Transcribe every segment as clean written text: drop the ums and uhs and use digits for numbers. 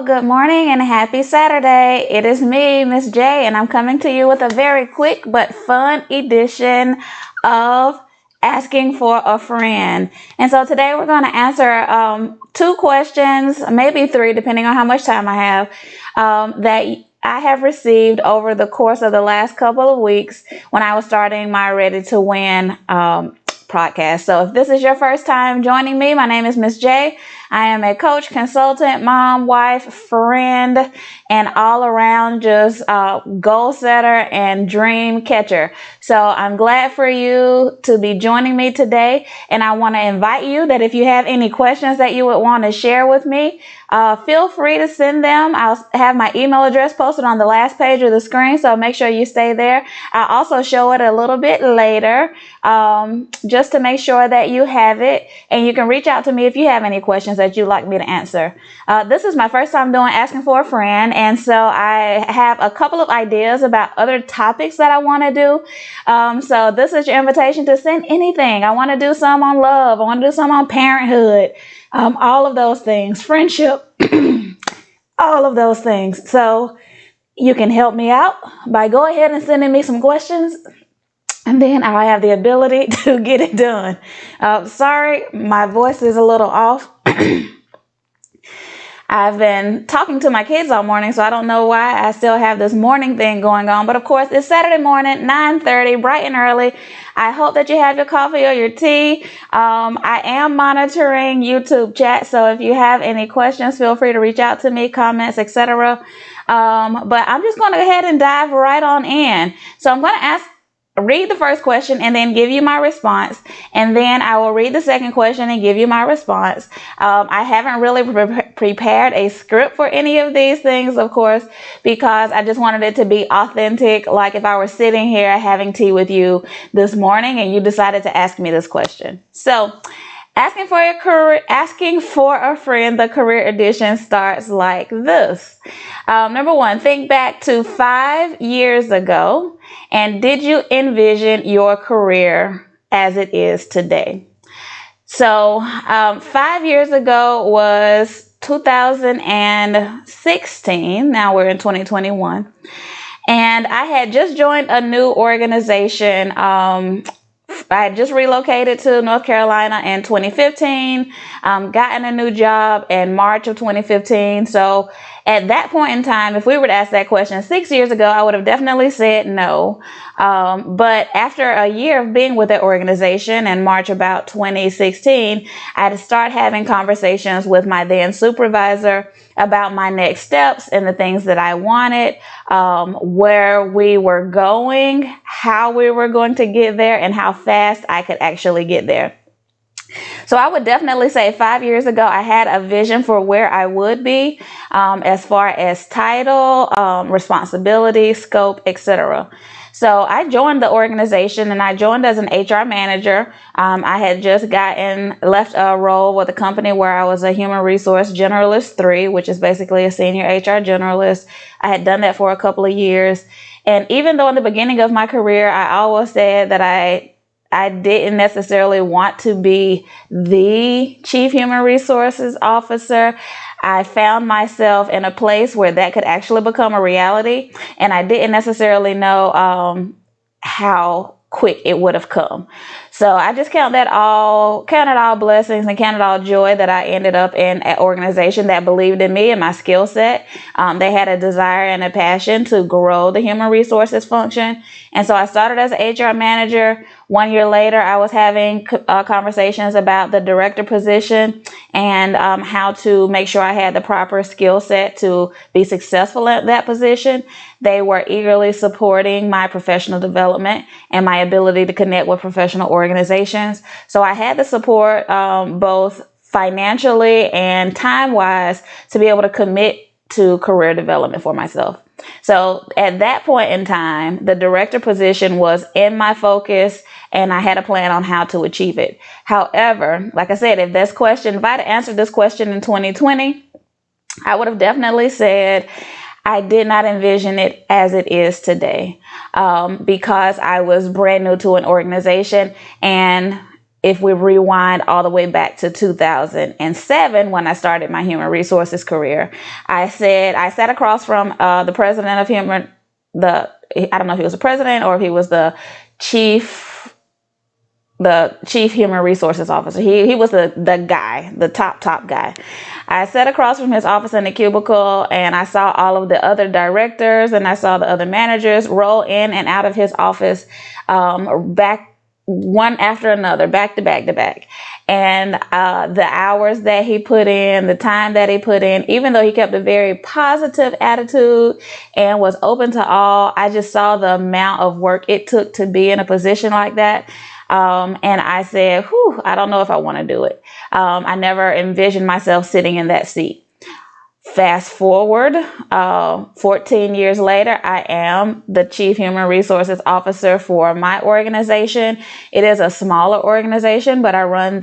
Good morning and happy Saturday. It is me, Miss J, and I'm coming to you with a very quick but fun edition of Asking for a Friend. And so today we're going to answer two questions, maybe three, depending on how much time I have, that I have received over the course of the last couple of weeks when I was starting my Ready to Win podcast. So if this is your first time joining me, my name is Miss J. I am a coach, consultant, mom, wife, friend, and all around just goal setter and dream catcher. So I'm glad for you to be joining me today. And I want to invite you that if you have any questions that you would want to share with me, feel free to send them. I'll have my email address posted on the last page of the screen, so make sure you stay there. I'll also show it a little bit later, just to make sure that you have it. And you can reach out to me if you have any questions that you'd like me to answer. This is my first time doing Asking for a Friend, and so I have a couple of ideas about other topics that I want to do. So this is your invitation to send anything. I want to do some on love. I want to do some on parenthood. All of those things, friendship, all of those things. So you can help me out by go ahead and sending me some questions, and then I'll have the ability to get it done. Sorry, my voice is a little off. I've been talking to my kids all morning, so I don't know why I still have this morning thing going on. But of course, it's Saturday morning, 9:30, bright and early. I hope that you have your coffee or your tea. I am monitoring YouTube chat, so if you have any questions, feel free to reach out to me, comments, etc. But I'm just going to go ahead and dive right on in. So I'm going to read the first question and then give you my response, and then I will read the second question and give you my response. I haven't really prepared a script for any of these things, of course, because I just wanted it to be authentic, like if I were sitting here having tea with you this morning and you decided to ask me this question. So asking for a friend, the career edition starts like this. Number one, think back to 5 years ago, and did you envision your career as it is today? So 5 years ago was 2016. Now we're in 2021. And I had just joined a new organization. I had just relocated to North Carolina in 2015, gotten a new job in March of 2015. So at that point in time, if we were to ask that question 6 years ago, I would have definitely said no. But after a year of being with that organization in March about 2016, I had to start having conversations with my then supervisor about my next steps and the things that I wanted, where we were going, how we were going to get there, and how fast I could actually get there. So I would definitely say 5 years ago, I had a vision for where I would be, as far as title, responsibility, scope, etc. So I joined the organization, and I joined as an HR manager. I had just left a role with a company where I was a human resource generalist 3, which is basically a senior HR generalist. I had done that for a couple of years. And even though in the beginning of my career, I always said that I didn't necessarily want to be the chief human resources officer, I found myself in a place where that could actually become a reality. And I didn't necessarily know how quick it would have come. So I just counted all blessings and counted all joy that I ended up in an organization that believed in me and my skill set. They had a desire and a passion to grow the human resources function. And so I started as an HR manager. 1 year later, I was having conversations about the director position and how to make sure I had the proper skill set to be successful at that position. They were eagerly supporting my professional development and my ability to connect with professional organizations. So I had the support, both financially and time-wise, to be able to commit to career development for myself. So at that point in time, the director position was in my focus, and I had a plan on how to achieve it. However, like I said, if I had answered this question in 2020, I would have definitely said I did not envision it as it is today, because I was brand new to an organization, and if we rewind all the way back to 2007, when I started my human resources career, I sat across from the president of I don't know if he was the president or if he was chief the chief human resources officer. He was the guy, the top guy. I sat across from his office in the cubicle, and I saw all of the other directors and I saw the other managers roll in and out of his office, back one after another, back to back to back. And the hours that he put in, the time that he put in, even though he kept a very positive attitude and was open to all, I just saw the amount of work it took to be in a position like that. And I said, I don't know if I want to do it. I never envisioned myself sitting in that seat. Fast forward, 14 years later, I am the Chief Human Resources Officer for my organization. It is a smaller organization, but I run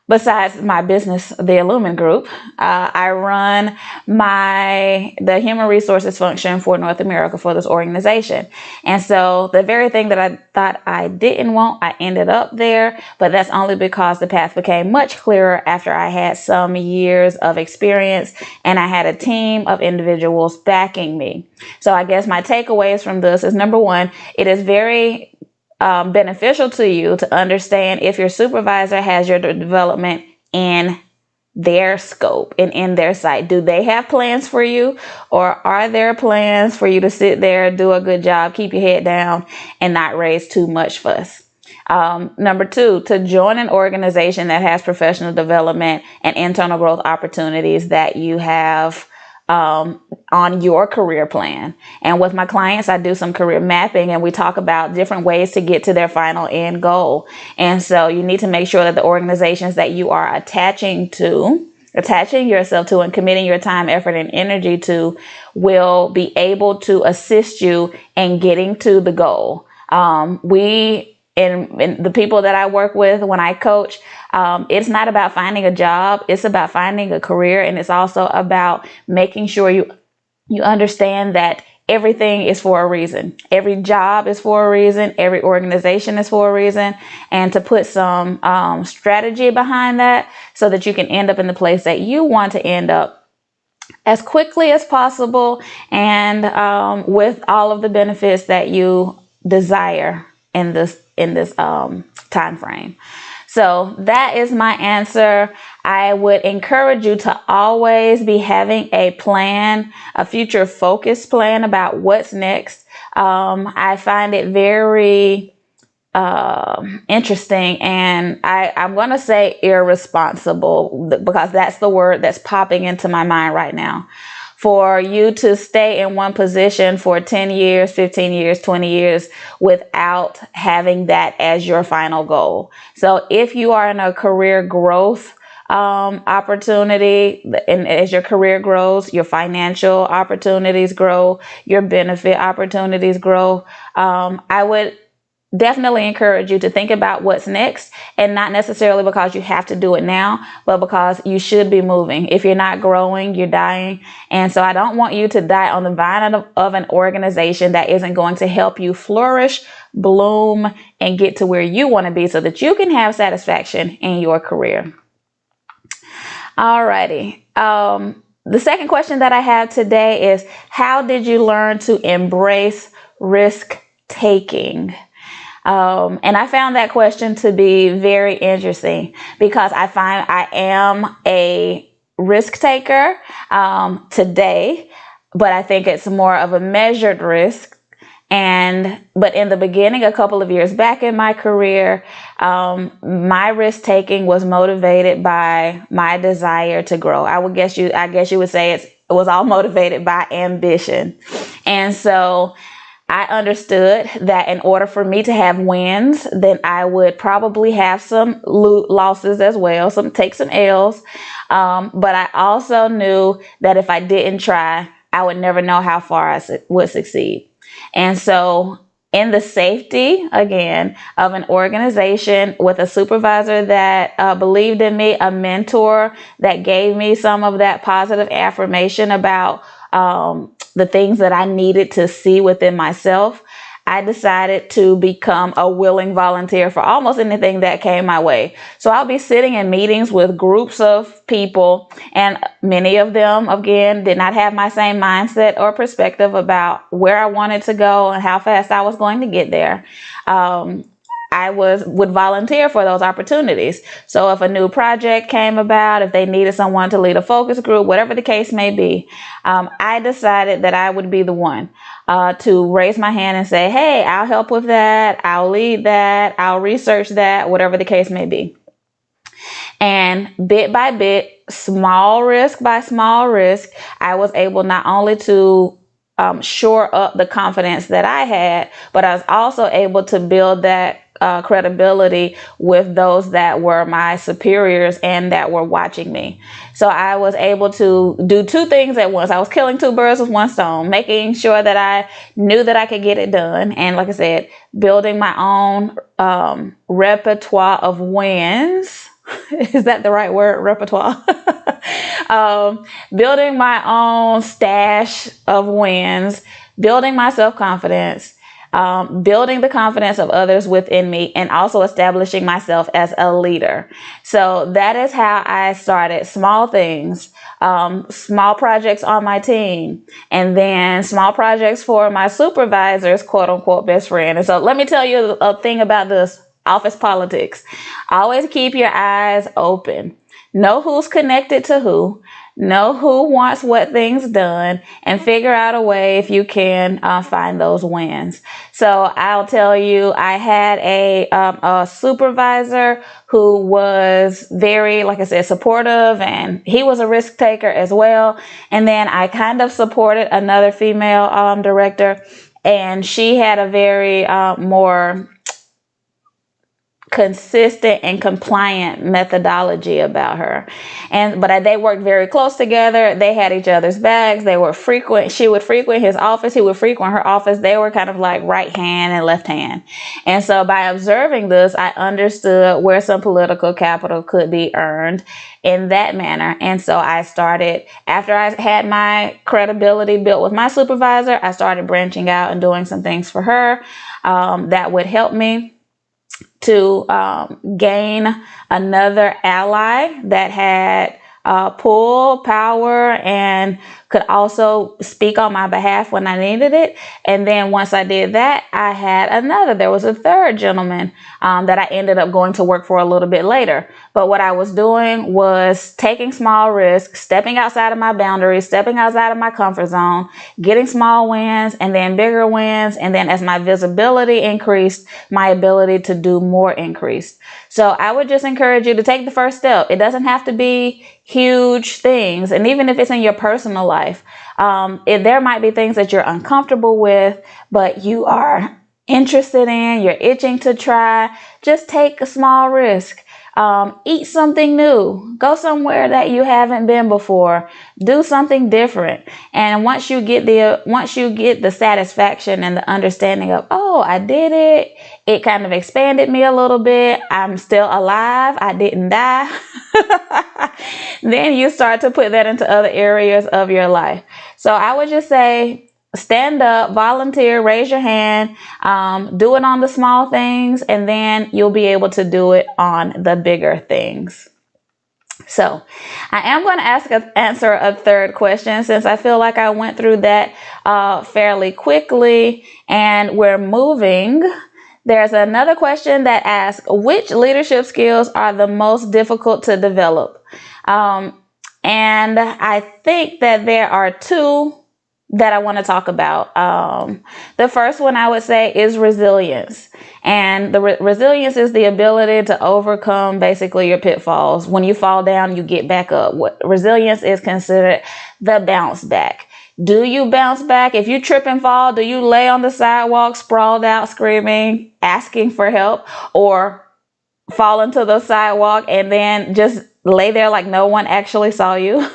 besides my business, the Illumin Group, I run the human resources function for North America for this organization. And so the very thing that I thought I didn't want, I ended up there, but that's only because the path became much clearer after I had some years of experience and I had a team of individuals backing me. So I guess my takeaways from this is, number one, it is very beneficial to you to understand if your supervisor has your development in their scope and in their sight. Do they have plans for you, or are there plans for you to sit there, do a good job, keep your head down, and not raise too much fuss? Number two, to join an organization that has professional development and internal growth opportunities that you have on your career plan. And with my clients, I do some career mapping and we talk about different ways to get to their final end goal. And so you need to make sure that the organizations that you are attaching yourself to and committing your time, effort, and energy to will be able to assist you in getting to the goal. And the people that I work with when I coach, it's not about finding a job. It's about finding a career. And it's also about making sure you understand that everything is for a reason. Every job is for a reason. Every organization is for a reason. And to put some strategy behind that so that you can end up in the place that you want to end up as quickly as possible and with all of the benefits that you desire in this time frame. So that is my answer. I would encourage you to always be having a plan, a future focused plan about what's next. I find it very interesting, and I'm going to say irresponsible because that's the word that's popping into my mind right now. For you to stay in one position for 10 years, 15 years, 20 years without having that as your final goal. So if you are in a career growth opportunity, and as your career grows, your financial opportunities grow, your benefit opportunities grow, I would definitely encourage you to think about what's next, and not necessarily because you have to do it now, but because you should be moving. If you're not growing, you're dying. And so I don't want you to die on the vine of an organization that isn't going to help you flourish, bloom, and get to where you want to be so that you can have satisfaction in your career. Alrighty. The second question that I have today is, how did you learn to embrace risk taking? And I found that question to be very interesting because I find I am a risk taker today, but I think it's more of a measured risk. But in the beginning, a couple of years back in my career, my risk taking was motivated by my desire to grow. I guess you would say it was all motivated by ambition. And so I understood that in order for me to have wins, then I would probably have some losses as well, take some L's. But I also knew that if I didn't try, I would never know how far I would succeed. And so in the safety, again, of an organization with a supervisor that believed in me, a mentor that gave me some of that positive affirmation about the things that I needed to see within myself, I decided to become a willing volunteer for almost anything that came my way. So I'll be sitting in meetings with groups of people, and many of them, again, did not have my same mindset or perspective about where I wanted to go and how fast I was going to get there. I would volunteer for those opportunities. So if a new project came about, if they needed someone to lead a focus group, whatever the case may be, I decided that I would be the one to raise my hand and say, hey, I'll help with that. I'll lead that. I'll research that, whatever the case may be. And bit by bit, small risk by small risk, I was able not only to shore up the confidence that I had, but I was also able to build that credibility with those that were my superiors and that were watching me. So I was able to do two things at once. I was killing two birds with one stone, making sure that I knew that I could get it done. And like I said, building my own repertoire of wins. Is that the right word? Repertoire. Building my own stash of wins, building my self-confidence, building the confidence of others within me, and also establishing myself as a leader. So that is how I started. Small things, small projects on my team, and then small projects for my supervisor's quote unquote best friend. And so let me tell you a thing about this office politics. Always keep your eyes open. Know who's connected to who. Know who wants what things done, and figure out a way, if you can, find those wins. So I'll tell you, I had a supervisor who was very, like I said, supportive, and he was a risk taker as well. And then I kind of supported another female director, and she had a very more consistent and compliant methodology about her. But they worked very close together. They had each other's backs. They were frequent. She would frequent his office. He would frequent her office. They were kind of like right hand and left hand. And so by observing this, I understood where some political capital could be earned in that manner. And so I started, after I had my credibility built with my supervisor, I started branching out and doing some things for her that would help me to gain another ally that had pull, power, and could also speak on my behalf when I needed it. And then once I did that, I had there was a third gentleman that I ended up going to work for a little bit later. But what I was doing was taking small risks, stepping outside of my boundaries, stepping outside of my comfort zone, getting small wins and then bigger wins. And then as my visibility increased, my ability to do more increased. So I would just encourage you to take the first step. It doesn't have to be huge things. And even if it's in your personal life, there might be things that you're uncomfortable with, but you are interested in, you're itching to try. Just take a small risk. Eat something new. Go somewhere that you haven't been before. Do something different. And once you get the satisfaction and the understanding of, oh, I did it. It kind of expanded me a little bit. I'm still alive. I didn't die. Then you start to put that into other areas of your life. So I would just say, stand up, volunteer, raise your hand, do it on the small things, and then you'll be able to do it on the bigger things. So I am going to answer a third question, since I feel like I went through that fairly quickly and we're moving. There's another question that asks, which leadership skills are the most difficult to develop? And I think that there are two that I want to talk about. The first one I would say is resilience. And the resilience is the ability to overcome basically your pitfalls. When you fall down, you get back up. Resilience is considered the bounce back. Do you bounce back? If you trip and fall, do you lay on the sidewalk, sprawled out, screaming, asking for help, or fall into the sidewalk and then just lay there like no one actually saw you?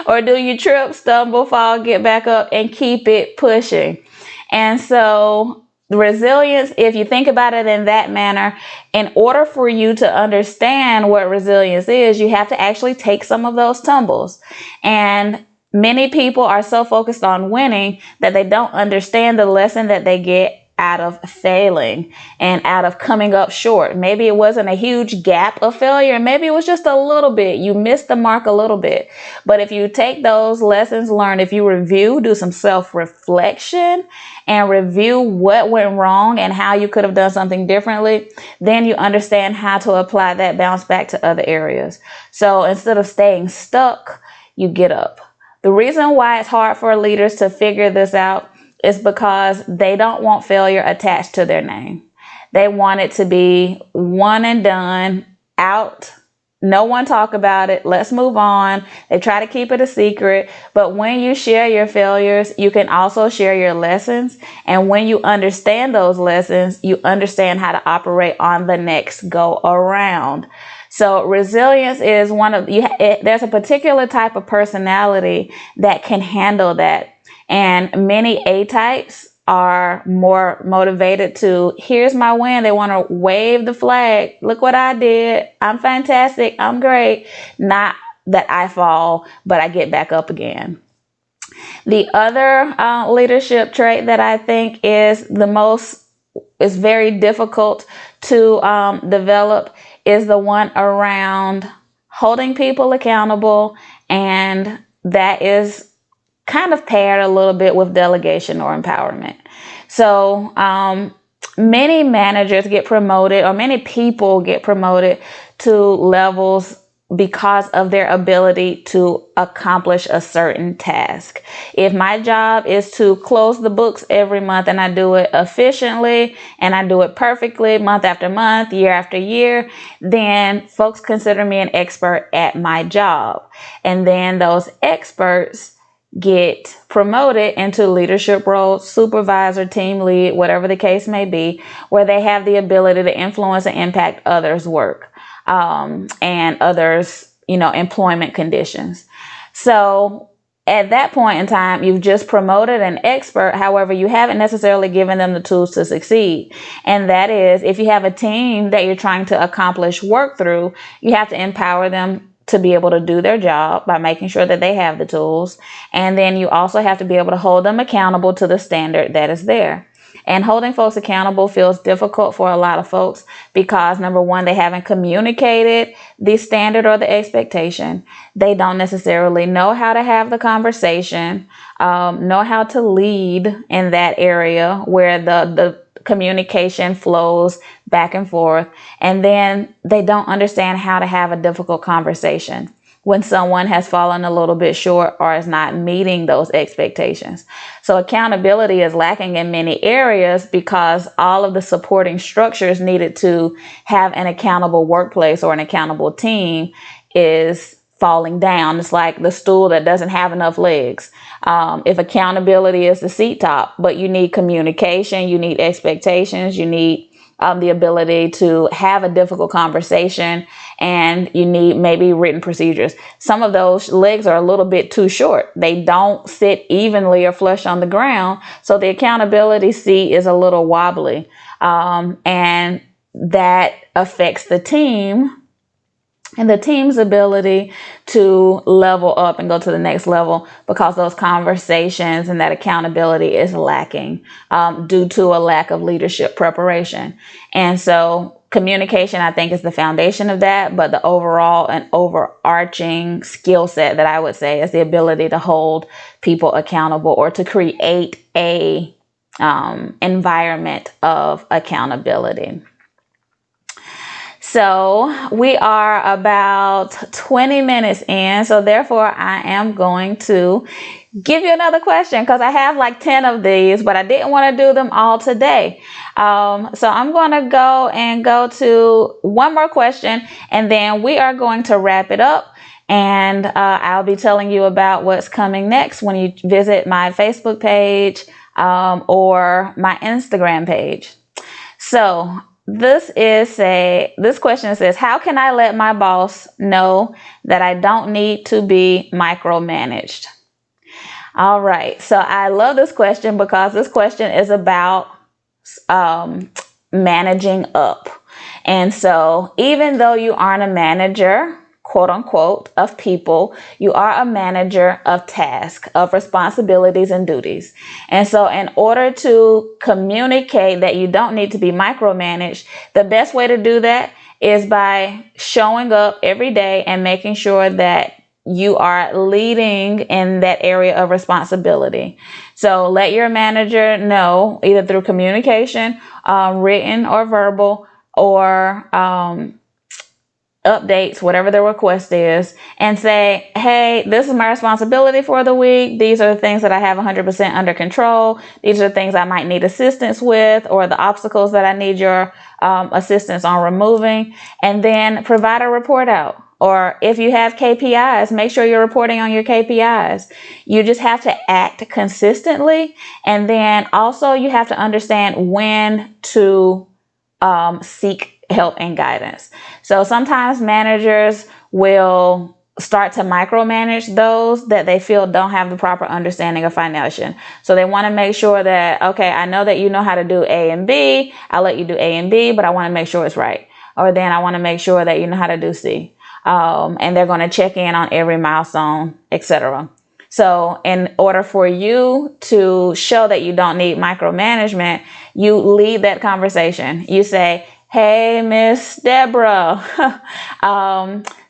Or do you trip, stumble, fall, get back up, and keep it pushing? And so resilience, if you think about it in that manner, in order for you to understand what resilience is, you have to actually take some of those tumbles. And many people are so focused on winning that they don't understand the lesson that they get out of failing and out of coming up short. Maybe it wasn't a huge gap of failure. Maybe it was just a little bit. You missed the mark a little bit. But if you take those lessons learned, if you review, do some self-reflection and review what went wrong and how you could have done something differently, then you understand how to apply that bounce back to other areas. So instead of staying stuck, you get up. The reason why it's hard for leaders to figure this out is because they don't want failure attached to their name. They want it to be one and done, out. No one talk about it. Let's move on. They try to keep it a secret. But when you share your failures, you can also share your lessons. And when you understand those lessons, you understand how to operate on the next go around. So resilience is there's a particular type of personality that can handle that. And many A-types are more motivated to, here's my win. They want to wave the flag. Look what I did. I'm fantastic. I'm great. Not that I fall, but I get back up again. The other leadership trait that I think is very difficult to develop is the one around holding people accountable, and that is kind of paired a little bit with delegation or empowerment. So many managers get promoted, or many people get promoted to levels because of their ability to accomplish a certain task. If my job is to close the books every month and I do it efficiently and I do it perfectly month after month, year after year, then folks consider me an expert at my job. And then those experts get promoted into leadership roles, supervisor, team lead, whatever the case may be, where they have the ability to influence and impact others' work and others, employment conditions. So at that point in time, you've just promoted an expert. However, you haven't necessarily given them the tools to succeed. And that is, if you have a team that you're trying to accomplish work through, you have to empower them to be able to do their job by making sure that they have the tools. And then you also have to be able to hold them accountable to the standard that is there. And holding folks accountable feels difficult for a lot of folks because, number one, they haven't communicated the standard or the expectation. They don't necessarily know how to have the conversation, know how to lead in that area where the communication flows back and forth. And then they don't understand how to have a difficult conversation when someone has fallen a little bit short or is not meeting those expectations. So accountability is lacking in many areas because all of the supporting structures needed to have an accountable workplace or an accountable team is falling down. It's like the stool that doesn't have enough legs. If accountability is the seat top, but you need communication, you need expectations, you need the ability to have a difficult conversation, and you need maybe written procedures. Some of those legs are a little bit too short. They don't sit evenly or flush on the ground. So the accountability seat is a little wobbly. And that affects the team and the team's ability to level up and go to the next level because those conversations and that accountability is lacking due to a lack of leadership preparation. And so communication, I think, is the foundation of that. But the overall and overarching skill set that I would say is the ability to hold people accountable or to create a environment of accountability. So we are about 20 minutes in. So therefore, I am going to give you another question because I have like 10 of these, but I didn't want to do them all today. So I'm going to go to one more question, and then we are going to wrap it up. And I'll be telling you about what's coming next when you visit my Facebook page or my Instagram page. So this question says, how can I let my boss know that I don't need to be micromanaged? All right. So I love this question because this question is about managing up. And so even though you aren't a manager, quote unquote, of people. You are a manager of tasks, of responsibilities and duties. And so in order to communicate that you don't need to be micromanaged, the best way to do that is by showing up every day and making sure that you are leading in that area of responsibility. So let your manager know, either through communication, written or verbal, or updates, whatever the request is, and say, hey, this is my responsibility for the week. These are the things that I have 100% under control. These are the things I might need assistance with, or the obstacles that I need your assistance on removing. And then provide a report out. Or if you have KPIs, make sure you're reporting on your KPIs. You just have to act consistently. And then also you have to understand when to seek help and guidance. So sometimes managers will start to micromanage those that they feel don't have the proper understanding of financial. So they want to make sure that, okay, I know that you know how to do A and B. I'll let you do A and B, but I want to make sure it's right. Or then I want to make sure that you know how to do C. And they're going to check in on every milestone, etc. So in order for you to show that you don't need micromanagement, you lead that conversation. You say, hey, Miss Deborah,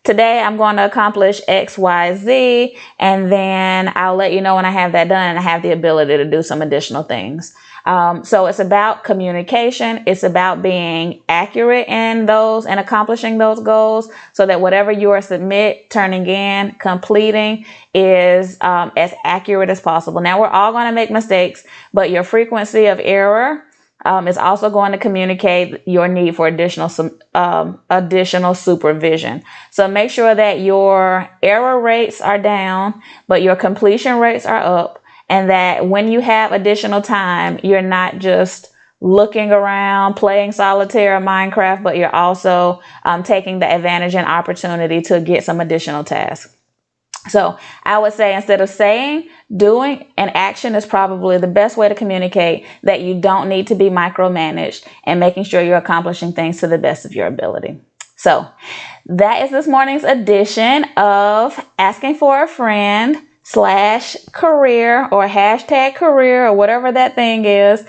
today I'm going to accomplish X, Y, Z, and then I'll let you know when I have that done and I have the ability to do some additional things. So it's about communication. It's about being accurate in those and accomplishing those goals so that whatever you are turning in, completing is as accurate as possible. Now, we're all going to make mistakes, but your frequency of error is also going to communicate your need for additional supervision. So make sure that your error rates are down, but your completion rates are up, and that when you have additional time, you're not just looking around, playing solitaire or Minecraft, but you're also taking the advantage and opportunity to get some additional tasks. So I would say, instead of saying, doing, and action is probably the best way to communicate that you don't need to be micromanaged, and making sure you're accomplishing things to the best of your ability. So that is this morning's edition of Asking for a Friend /career or #career or whatever that thing is.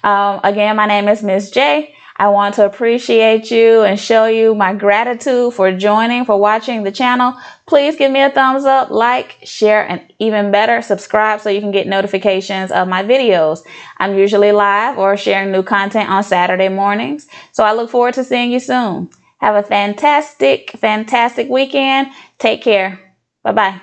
Again, my name is Miss J. I want to appreciate you and show you my gratitude for watching the channel. Please give me a thumbs up, like, share, and even better, subscribe so you can get notifications of my videos. I'm usually live or sharing new content on Saturday mornings. So I look forward to seeing you soon. Have a fantastic, fantastic weekend. Take care. Bye-bye.